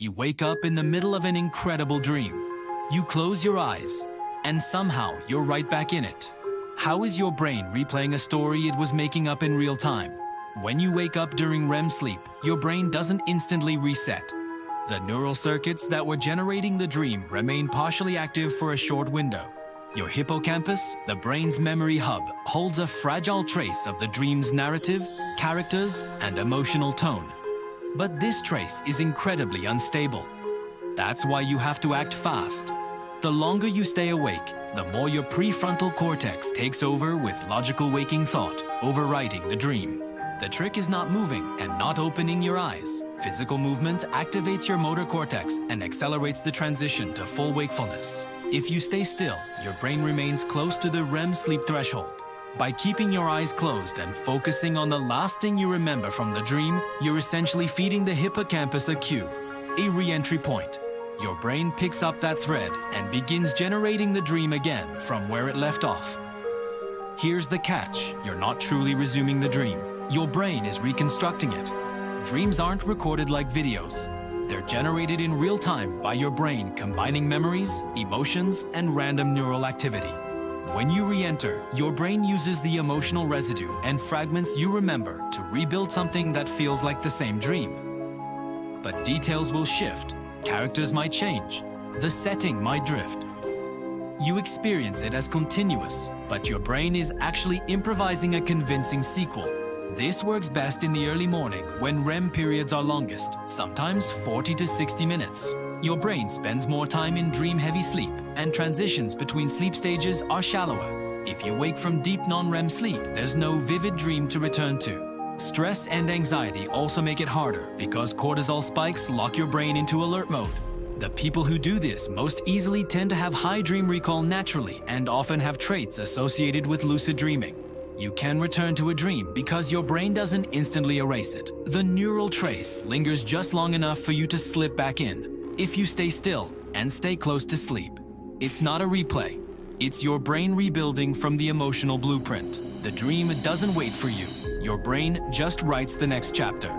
You wake up in the middle of an incredible dream. You close your eyes, and somehow you're right back in it. How is your brain replaying a story it was making up in real time? When you wake up during REM sleep, your brain doesn't instantly reset. The neural circuits that were generating the dream remain partially active for a short window. Your hippocampus, the brain's memory hub, holds a fragile trace of the dream's narrative, characters, and emotional tone. But this trace is incredibly unstable. That's why you have to act fast. The longer you stay awake, the more your prefrontal cortex takes over with logical waking thought, overriding the dream. The trick is not moving and not opening your eyes. Physical movement activates your motor cortex and accelerates the transition to full wakefulness. If you stay still, your brain remains close to the REM sleep threshold. By keeping your eyes closed and focusing on the last thing you remember from the dream, you're essentially feeding the hippocampus a cue, a re-entry point. Your brain picks up that thread and begins generating the dream again from where it left off. Here's the catch: you're not truly resuming the dream. Your brain is reconstructing it. Dreams aren't recorded like videos. They're generated in real time by your brain combining memories, emotions, and random neural activity. When you re-enter, your brain uses the emotional residue and fragments you remember to rebuild something that feels like the same dream. But details will shift, characters might change, the setting might drift. You experience it as continuous, but your brain is actually improvising a convincing sequel. This works best in the early morning when REM periods are longest, sometimes 40 to 60 minutes. Your brain spends more time in dream-heavy sleep, and transitions between sleep stages are shallower. If you wake from deep non-REM sleep, there's no vivid dream to return to. Stress and anxiety also make it harder because cortisol spikes lock your brain into alert mode. The people who do this most easily tend to have high dream recall naturally and often have traits associated with lucid dreaming. You can return to a dream because your brain doesn't instantly erase it. The neural trace lingers just long enough for you to slip back in. If you stay still and stay close to sleep, it's not a replay. It's your brain rebuilding from the emotional blueprint. The dream doesn't wait for you. Your brain just writes the next chapter.